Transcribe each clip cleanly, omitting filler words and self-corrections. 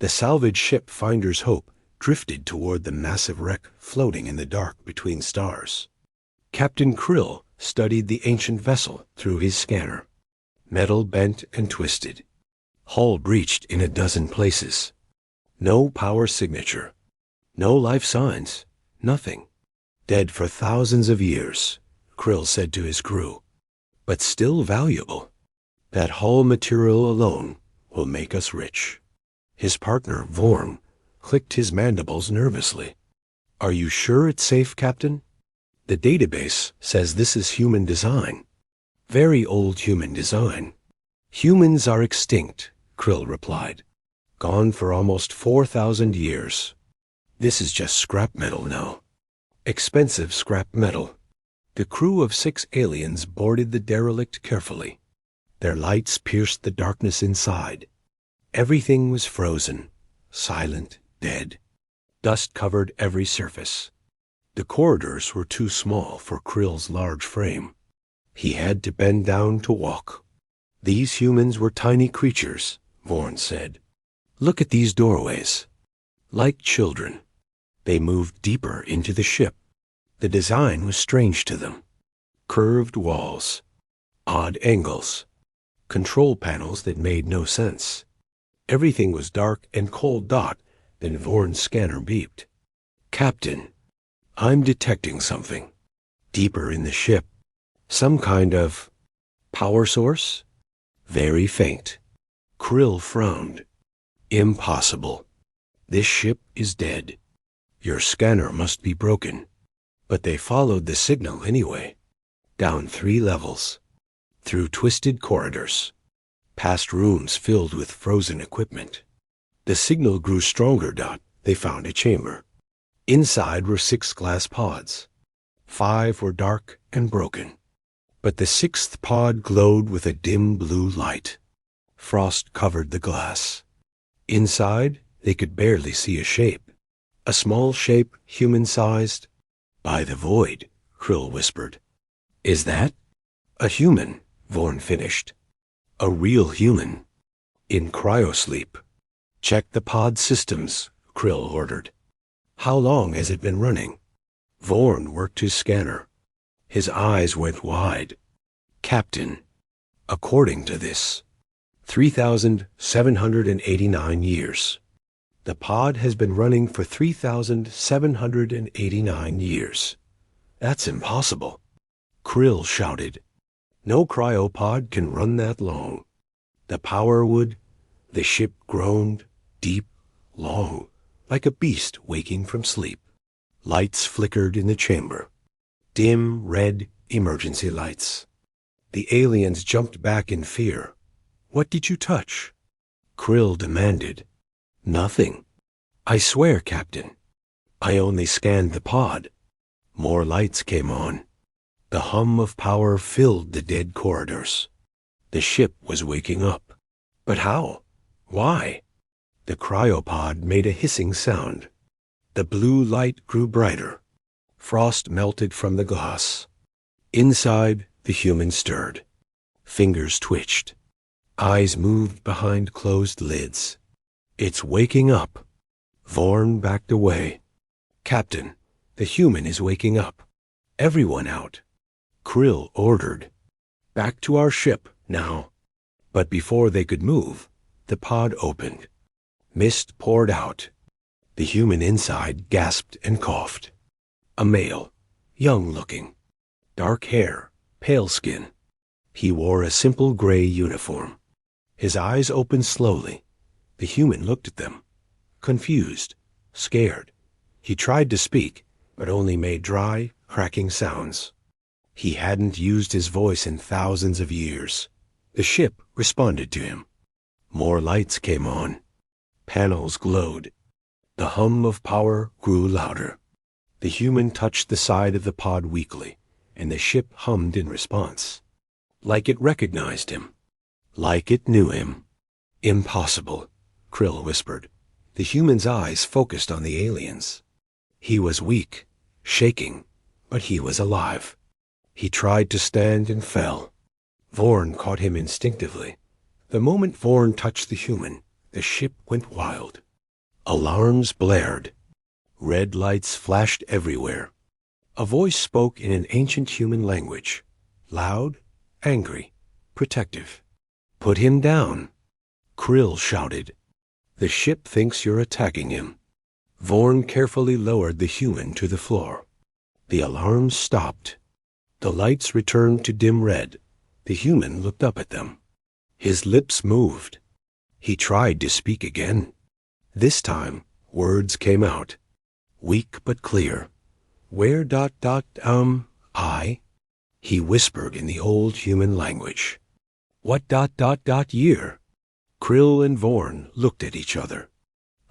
The salvage ship Finder's Hope drifted toward the massive wreck floating in the dark between stars. Captain Krill studied the ancient vessel through his scanner. Metal bent and twisted. Hull breached in a dozen places. No power signature. No life signs. Nothing. Dead for thousands of years, Krill said to his crew. But still valuable. That hull material alone will make us rich. His partner, Vorn, clicked his mandibles nervously. Are you sure it's safe, Captain? The database says this is human design. Very old human design. Humans are extinct, Krill replied. Gone for almost 4,000 years. This is just scrap metal now. Expensive scrap metal. The crew of 6 aliens boarded the derelict carefully. Their lights pierced the darkness inside. Everything was frozen, silent, dead. Dust covered every surface. The corridors were too small for Krill's large frame. He had to bend down to walk. These humans were tiny creatures, Vorn said. Look at these doorways. Like children. They moved deeper into the ship. The design was strange to them. Curved walls. Odd angles. Control panels that made no sense. Everything was dark and cold. Then Vorn's scanner beeped. Captain, I'm detecting something. Deeper in the ship. Some kind of power source? Very faint. Krill frowned. Impossible. This ship is dead. Your scanner must be broken. But they followed the signal anyway. Down 3 levels. Through twisted corridors. Past rooms filled with frozen equipment. The signal grew stronger. They found a chamber. Inside were 6 glass pods. 5 were dark and broken. But the 6th pod glowed with a dim blue light. Frost covered the glass. Inside, they could barely see a shape. A small shape, human-sized. By the void, Krill whispered. Is that? A human, Vorn finished. A real human. In cryosleep. Check the pod systems, Krill ordered. How long has it been running? Vorn worked his scanner. His eyes went wide. Captain, according to this, 3,789 years. The pod has been running for 3,789 years. That's impossible. Krill shouted. No cryopod can run that long. The power would. The ship groaned, deep, long, like a beast waking from sleep. Lights flickered in the chamber. Dim, red emergency lights. The aliens jumped back in fear. What did you touch? Krill demanded. Nothing. I swear, Captain. I only scanned the pod. More lights came on. The hum of power filled the dead corridors. The ship was waking up. But how? Why? The cryopod made a hissing sound. The blue light grew brighter. Frost melted from the glass. Inside, the human stirred. Fingers twitched. Eyes moved behind closed lids. It's waking up. Vorn backed away. Captain, the human is waking up. Everyone out. Krill ordered. Back to our ship, now. But before they could move, the pod opened. Mist poured out. The human inside gasped and coughed. A male, young-looking. Dark hair, pale skin. He wore a simple gray uniform. His eyes opened slowly. The human looked at them. Confused, scared. He tried to speak, but only made dry, cracking sounds. He hadn't used his voice in thousands of years. The ship responded to him. More lights came on. Panels glowed. The hum of power grew louder. The human touched the side of the pod weakly, and the ship hummed in response. Like it recognized him. Like it knew him. Impossible, Krill whispered. The human's eyes focused on the aliens. He was weak, shaking, but he was alive. He tried to stand and fell. Vorn caught him instinctively. The moment Vorn touched the human, the ship went wild. Alarms blared. Red lights flashed everywhere. A voice spoke in an ancient human language. Loud, angry, protective. "Put him down," Krill shouted. "The ship thinks you're attacking him." Vorn carefully lowered the human to the floor. The alarms stopped. The lights returned to dim red. The human looked up at them. His lips moved. He tried to speak again. This time, words came out. Weak but clear. "Where ... I?" He whispered in the old human language. "What ... year?" Krill and Vorn looked at each other.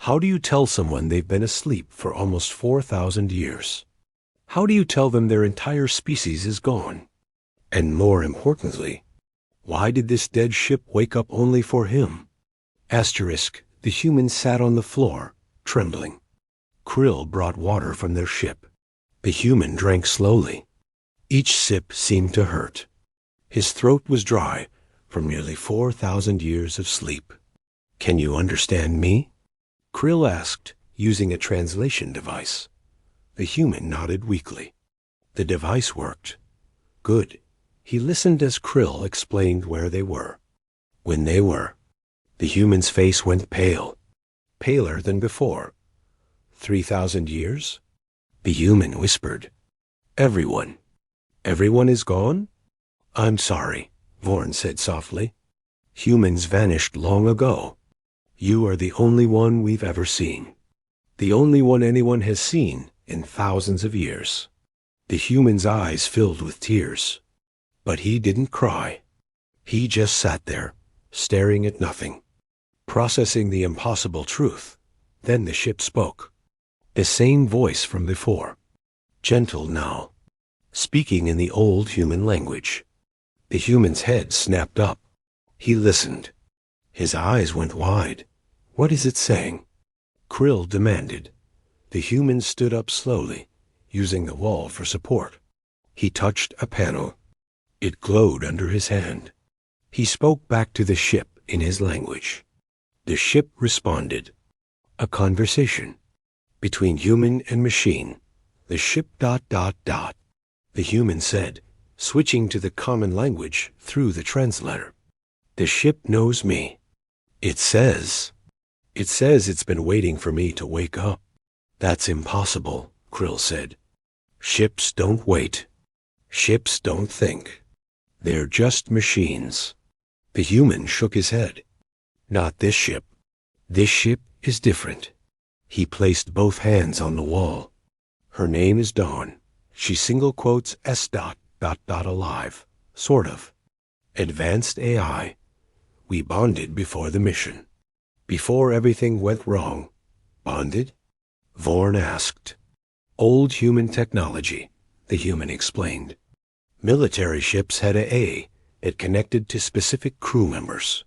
How do you tell someone they've been asleep for almost 4,000 years? How do you tell them their entire species is gone? And more importantly, why did this dead ship wake up only for him? The human sat on the floor, trembling. Krill brought water from their ship. The human drank slowly. Each sip seemed to hurt. His throat was dry from nearly 4,000 years of sleep. "Can you understand me?" Krill asked, using a translation device. The human nodded weakly. The device worked. Good. He listened as Krill explained where they were. When they were. The human's face went pale. Paler than before. 3,000 years? The human whispered. "Everyone. Everyone is gone?" "I'm sorry," Vorn said softly. "Humans vanished long ago. You are the only one we've ever seen. The only one anyone has seen in thousands of years." The human's eyes filled with tears. But he didn't cry. He just sat there, staring at nothing, processing the impossible truth. Then the ship spoke. The same voice from before. Gentle now. Speaking in the old human language. The human's head snapped up. He listened. His eyes went wide. "What is it saying?" Krill demanded. The human stood up slowly, using the wall for support. He touched a panel. It glowed under his hand. He spoke back to the ship in his language. The ship responded. A conversation between human and machine. The ship ... The human said, switching to the common language through the translator. "The ship knows me. It says it's been waiting for me to wake up." "That's impossible," Krill said. "Ships don't wait. Ships don't think. They're just machines." The human shook his head. "Not this ship. This ship is different." He placed both hands on the wall. "Her name is Dawn. She single quotes S ... alive. Sort of. Advanced AI. We bonded before the mission. Before everything went wrong." "Bonded?" Vorn asked. "Old human technology," the human explained. "Military ships had A. It connected to specific crew members.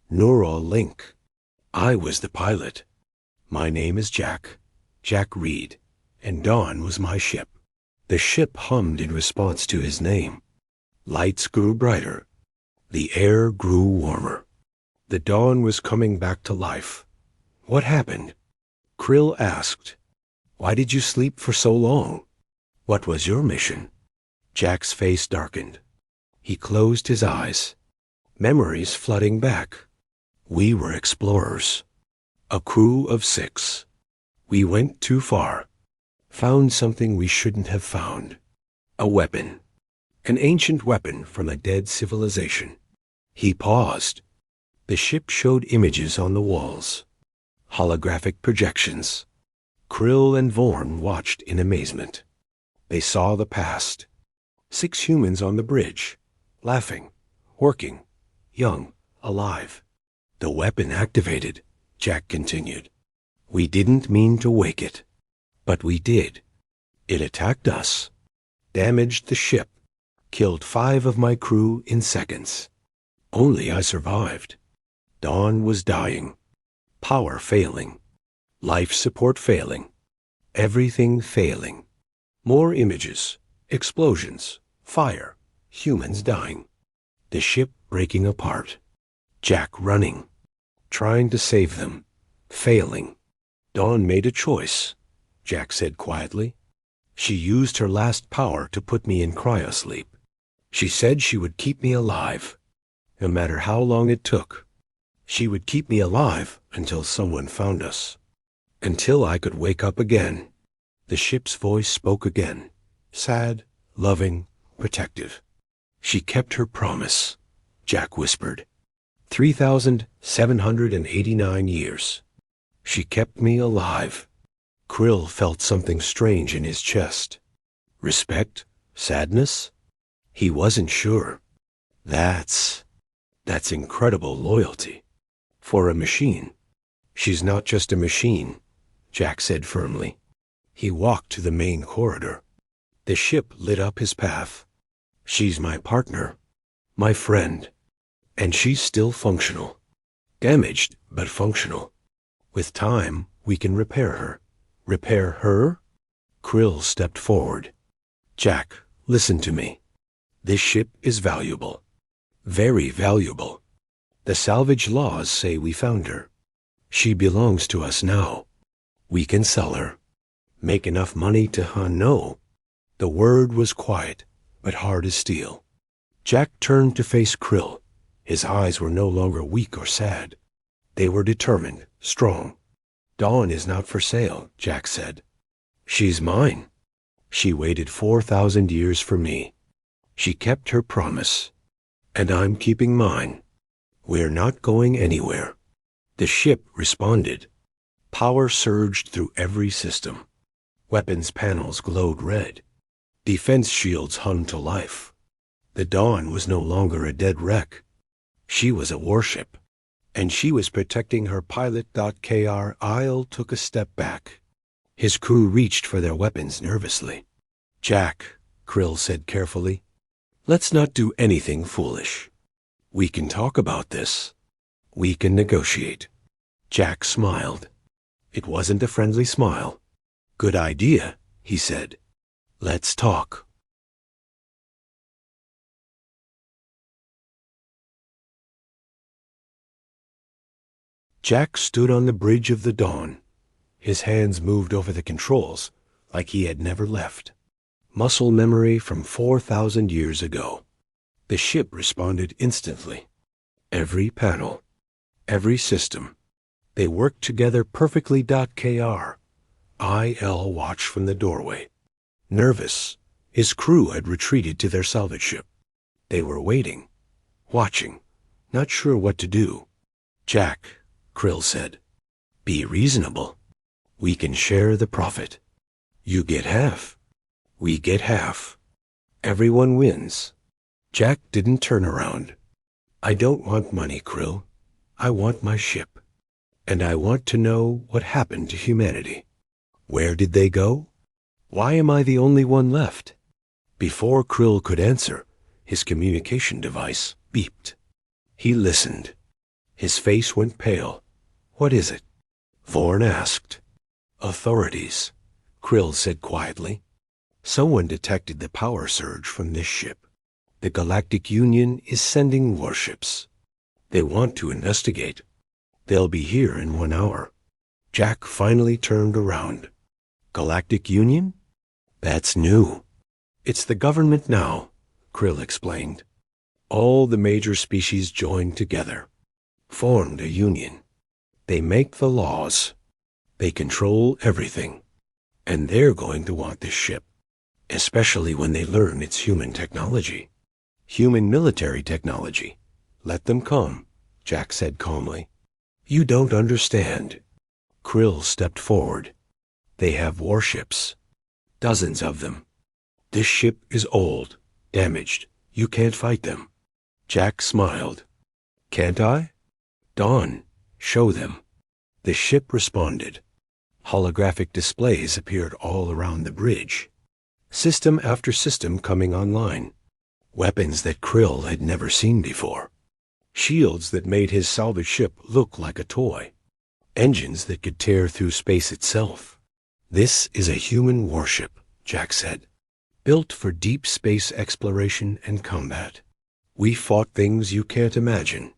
Neural link. I was the pilot. My name is Jack Reed, and Dawn was my ship." The ship hummed in response to his name. Lights grew brighter. The air grew warmer. The Dawn was coming back to life. "What happened?" Krill asked. "Why did you sleep for so long? What was your mission?" Jack's face darkened. He closed his eyes. Memories flooding back. "We were explorers. A crew of 6. We went too far. Found something we shouldn't have found. A weapon. An ancient weapon from a dead civilization." He paused. The ship showed images on the walls. Holographic projections. Krill and Vorn watched in amazement. They saw the past. 6 humans on the bridge, laughing, working, young, alive. "The weapon activated," Jack continued. "We didn't mean to wake it, but we did. It attacked us, damaged the ship, killed 5 of my crew in seconds. Only I survived. Dawn was dying. Power failing. Life support failing. Everything failing. More images, explosions, fire, humans dying. The ship breaking apart. Jack running, trying to save them, failing. Dawn made a choice, Jack said quietly. She used her last power to put me in cryosleep. She said she would keep me alive, no matter how long it took. She would keep me alive until someone found us, until I could wake up again. The ship's voice spoke again, sad, loving, protective. She kept her promise, Jack whispered. 3,789 years. She kept me alive. Krill felt something strange in his chest. Respect? Sadness? He wasn't sure. That's incredible loyalty. For a machine. She's not just a machine, Jack said firmly. He walked to the main corridor. The ship lit up his path. She's my partner, my friend, and she's still functional. Damaged, but functional. With time, we can repair her. Repair her? Krill stepped forward. Jack, listen to me. This ship is valuable. Very valuable. The salvage laws say we found her. She belongs to us now. We can sell her. Make enough money to no. The word was quiet, but hard as steel. Jack turned to face Krill. His eyes were no longer weak or sad. They were determined, strong. Dawn is not for sale, Jack said. She's mine. She waited 4,000 years for me. She kept her promise. And I'm keeping mine. We're not going anywhere. The ship responded. Power surged through every system. Weapons panels glowed red. Defense shields hung to life. The Dawn was no longer a dead wreck. She was a warship. And she was protecting her pilot. Isle took a step back. His crew reached for their weapons nervously. Jack, Krill said carefully, let's not do anything foolish. We can talk about this. We can negotiate. Jack smiled. It wasn't a friendly smile. Good idea, he said. Let's talk. Jack stood on the bridge of the Dawn. His hands moved over the controls like he had never left. Muscle memory from 4,000 years ago. The ship responded instantly. Every panel, every system. They worked together perfectly. IL watched from the doorway. Nervous, his crew had retreated to their salvage ship. They were waiting, watching, not sure what to do. Jack, Krill said, be reasonable. We can share the profit. You get half. We get half. Everyone wins. Jack didn't turn around. I don't want money, Krill. I want my ship. And I want to know what happened to humanity. Where did they go? Why am I the only one left? Before Krill could answer, his communication device beeped. He listened. His face went pale. What is it? Vorn asked. Authorities, Krill said quietly. Someone detected the power surge from this ship. The Galactic Union is sending warships. They want to investigate. They'll be here in 1 hour. Jack finally turned around. Galactic Union? That's new. It's the government now, Krill explained. All the major species joined together, formed a union. They make the laws. They control everything. And they're going to want this ship, especially when they learn it's human technology. Human military technology. Let them come, Jack said calmly. You don't understand. Krill stepped forward. They have warships. Dozens of them. This ship is old, damaged. You can't fight them. Jack smiled. Can't I? Dawn, show them. The ship responded. Holographic displays appeared all around the bridge. System after system coming online. Weapons that Krill had never seen before. Shields that made his salvage ship look like a toy. Engines that could tear through space itself. This is a human warship, Jack said. Built for deep space exploration and combat. We fought things you can't imagine.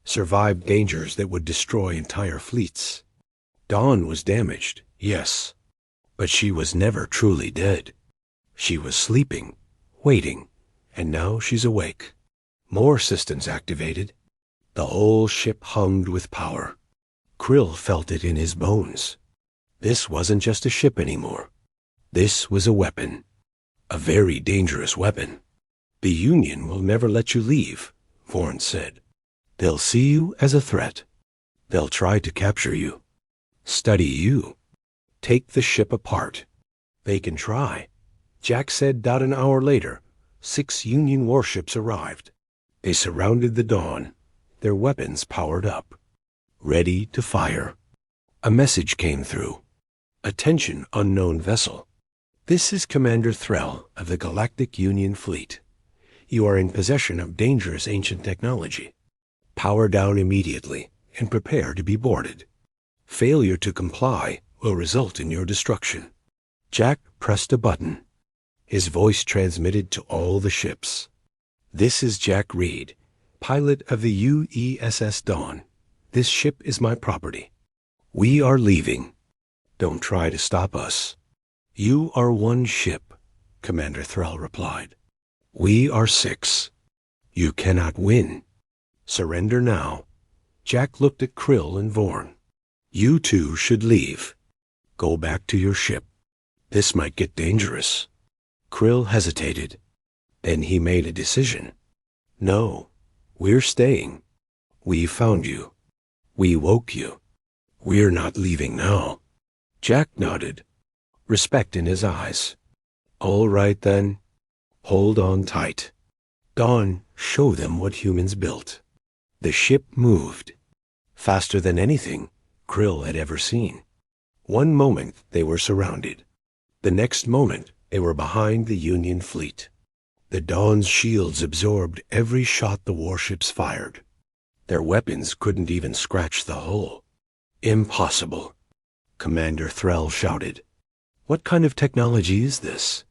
Survived dangers that would destroy entire fleets. Dawn was damaged, yes, but she was never truly dead. She was sleeping, waiting, and now she's awake. More systems activated. The whole ship hummed with power. Krill felt it in his bones. This wasn't just a ship anymore. This was a weapon. A very dangerous weapon. The Union will never let you leave, Vorn said. They'll see you as a threat. They'll try to capture you. Study you. Take the ship apart. They can try. Jack said. About an hour later, 6 Union warships arrived. They surrounded the Dawn, their weapons powered up, ready to fire. A message came through. Attention, unknown vessel. This is Commander Threll of the Galactic Union Fleet. You are in possession of dangerous ancient technology. Power down immediately and prepare to be boarded. Failure to comply will result in your destruction. Jack pressed a button. His voice transmitted to all the ships. This is Jack Reed, pilot of the UESS Dawn. This ship is my property. We are leaving. Don't try to stop us. You are one ship, Commander Threll replied. We are 6. You cannot win. Surrender now. Jack looked at Krill and Vorn. You two should leave. Go back to your ship. This might get dangerous. Krill hesitated. Then he made a decision. No, we're staying. We found you. We woke you. We're not leaving now. Jack nodded, respect in his eyes. All right then. Hold on tight. Dawn, show them what humans built. The ship moved, faster than anything Krill had ever seen. One moment they were surrounded. The next moment they were behind the Union fleet. The Dawn's shields absorbed every shot the warships fired. Their weapons couldn't even scratch the hull. Impossible, Commander Threll shouted. What kind of technology is this?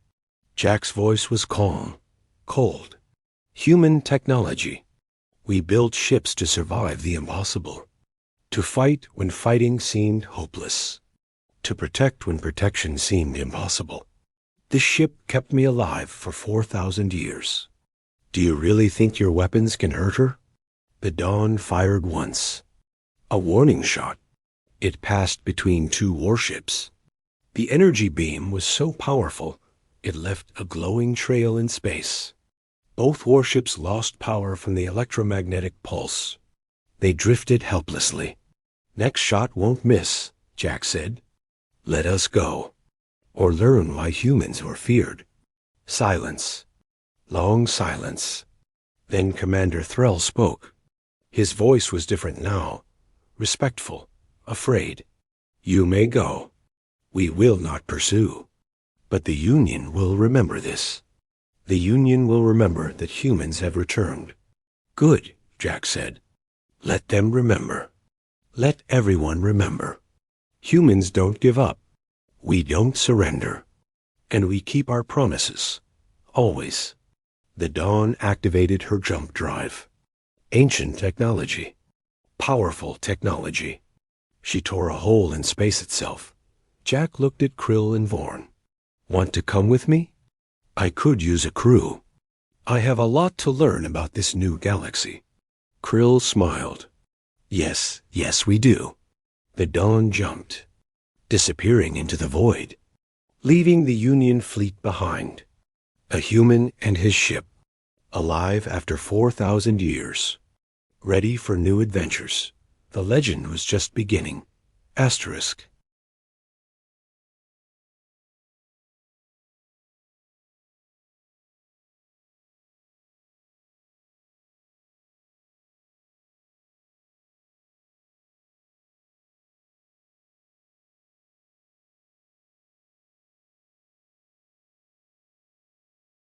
Jack's voice was calm, cold. Human technology. We built ships to survive the impossible. To fight when fighting seemed hopeless. To protect when protection seemed impossible. This ship kept me alive for 4,000 years. Do you really think your weapons can hurt her? The Dawn fired once. A warning shot. It passed between 2 warships. The energy beam was so powerful, it left a glowing trail in space. Both warships lost power from the electromagnetic pulse. They drifted helplessly. Next shot won't miss, Jack said. Let us go, or learn why humans were feared. Silence. Long silence. Then Commander Threll spoke. His voice was different now, respectful, afraid. You may go. We will not pursue. But the Union will remember this. The Union will remember that humans have returned. Good, Jack said. Let them remember. Let everyone remember. Humans don't give up. We don't surrender. And we keep our promises. Always. The Dawn activated her jump drive. Ancient technology. Powerful technology. She tore a hole in space itself. Jack looked at Krill and Vorn. Want to come with me? I could use a crew. I have a lot to learn about this new galaxy. Krill smiled. Yes, we do. The Dawn jumped, disappearing into the void, leaving the Union fleet behind. A human and his ship, alive after 4,000 years, ready for new adventures. The legend was just beginning. Asterisk.